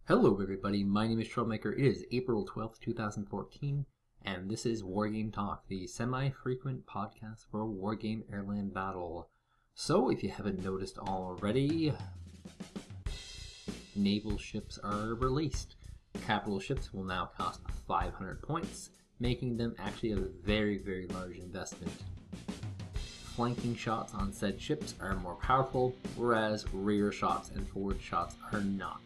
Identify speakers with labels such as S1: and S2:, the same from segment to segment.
S1: Hello everybody, my name is Troublemaker. It is April 12th, 2014, and this is Wargame Talk, the semi-frequent podcast for Wargame Airland Battle. So, if you haven't noticed already, naval ships are released. Capital ships will now cost 500 points, making them actually a very large investment. Flanking shots on said ships are more powerful, whereas rear shots and forward shots are not.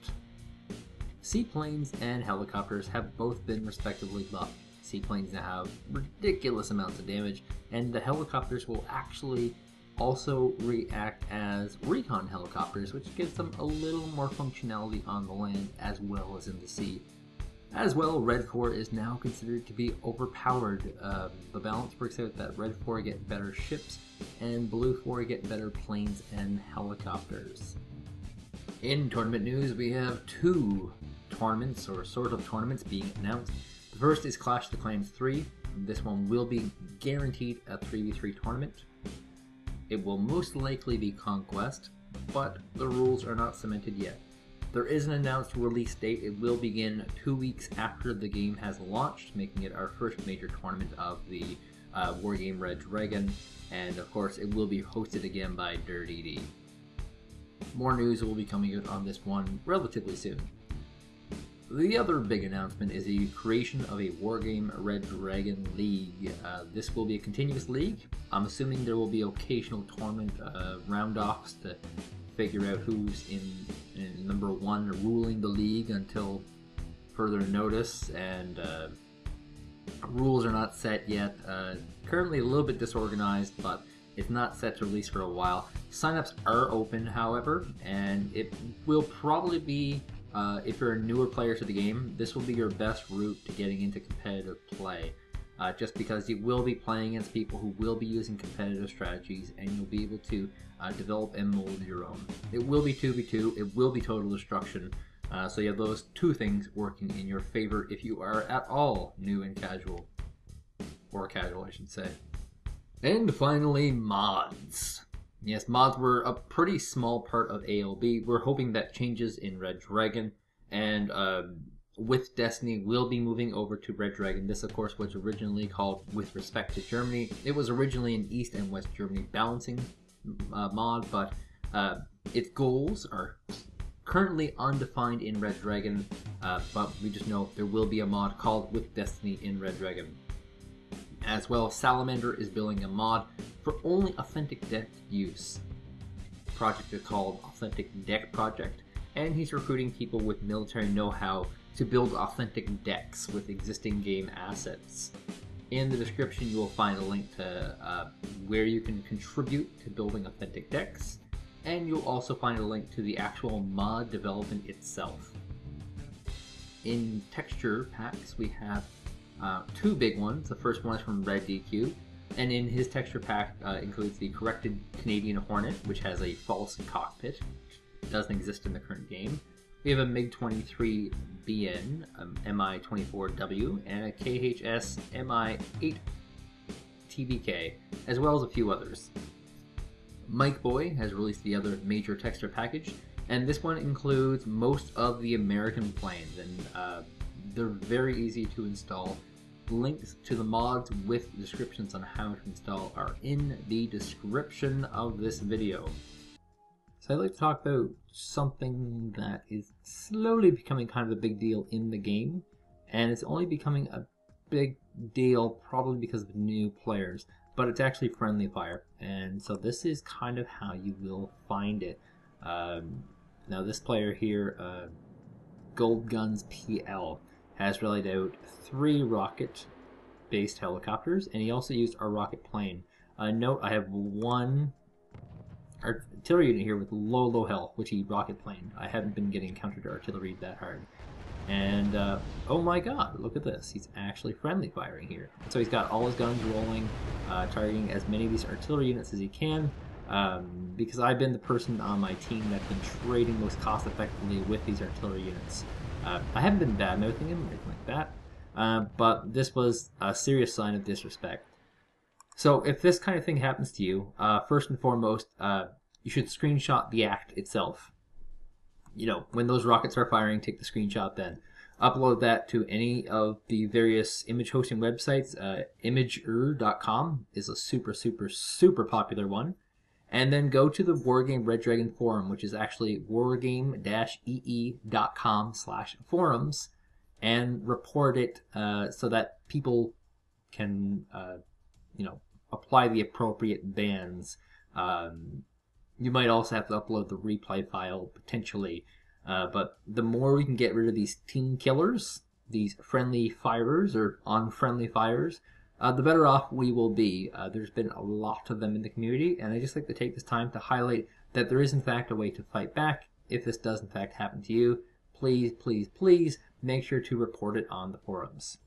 S1: Seaplanes and helicopters have both been respectively buffed. Seaplanes now have ridiculous amounts of damage, and the helicopters will actually also react as recon helicopters, which gives them a little more functionality on the land as well as in the sea. As well, Red 4 is now considered to be overpowered. The balance works out that Red 4 get better ships, and Blue 4 get better planes and helicopters. In tournament news, we have two tournaments, or sort of tournaments, being announced. The first is Clash of the Clans 3. This one will be guaranteed a 3v3 tournament. It will most likely be Conquest, but the rules are not cemented yet. There is an announced release date. It will begin 2 weeks after the game has launched, making it our first major tournament of the Wargame Red Dragon, and of course it will be hosted again by REDDQ. More news will be coming out on this one relatively soon. The other big announcement is the creation of a Wargame Red Dragon League. This will be a continuous league. I'm assuming there will be occasional tournament round-offs to figure out who's in number one ruling the league until further notice, and rules are not set yet. Currently a little bit disorganized, but it's not set to release for a while. Signups are open, however, and it will probably be, if you're a newer player to the game, this will be your best route to getting into competitive play. Just because you will be playing against people who will be using competitive strategies, and you'll be able to develop and mold your own. It will be 2v2, it will be total destruction, so you have those two things working in your favor if you are at all new and casual. Or casual, I should say. And finally, mods. Yes, mods were a pretty small part of ALB. We're hoping that changes in Red Dragon, and with Destiny, we'll be moving over to Red Dragon. This, of course, was originally called With Respect to Germany. It was originally an East and West Germany balancing mod, but its goals are currently undefined in Red Dragon, but we just know there will be a mod called With Destiny in Red Dragon. As well, Salamander is building a mod for only authentic deck use. The project is called Authentic Deck Project, and he's recruiting people with military know-how to build authentic decks with existing game assets. In the description, you will find a link to where you can contribute to building authentic decks, and you'll also find a link to the actual mod development itself. In texture packs, we have two big ones. The first one is from REDDQ, and in his texture pack includes the corrected Canadian Hornet, which has a false cockpit, which doesn't exist in the current game. We have a MiG-23BN, MI-24W, and a KHS MI-8TBK, as well as a few others. Mike Boy has released the other major texture package, and this one includes most of the American planes, and they're very easy to install. Links to the mods with descriptions on how to install are in the description of this video. So I'd like to talk about something that is slowly becoming kind of a big deal in the game, and it's only becoming a big deal probably because of new players, but it's actually friendly fire, and so this is kind of how you will find it. Now this player here, Gold Guns PL, has rallied out 3 rocket-based helicopters, and he also used a rocket plane. Note, I have one artillery unit here with low health, which he rocket planed. I haven't been getting counter-artillery that hard. And, oh my god, look at this. He's actually friendly firing here. So he's got all his guns rolling, targeting as many of these artillery units as he can, because I've been the person on my team that's been trading most cost-effectively with these artillery units. I haven't been bad-mouthing him or anything like that, but this was a serious sign of disrespect. So if this kind of thing happens to you, first and foremost, you should screenshot the act itself. when those rockets are firing, take the screenshot then. Upload that to any of the various image hosting websites. Imager.com is a super, super, super popular one. And then go to the Wargame Red Dragon forum, which is actually wargame-ee.com/forums, and report it so that people can, apply the appropriate bans. You might also have to upload the replay file potentially. But the more we can get rid of these team killers, these friendly firers or unfriendly fires, the better off we will be. There's been a lot of them in the community, and I just like to take this time to highlight that there is in fact a way to fight back. If this does in fact happen to you, please, please, please make sure to report it on the forums.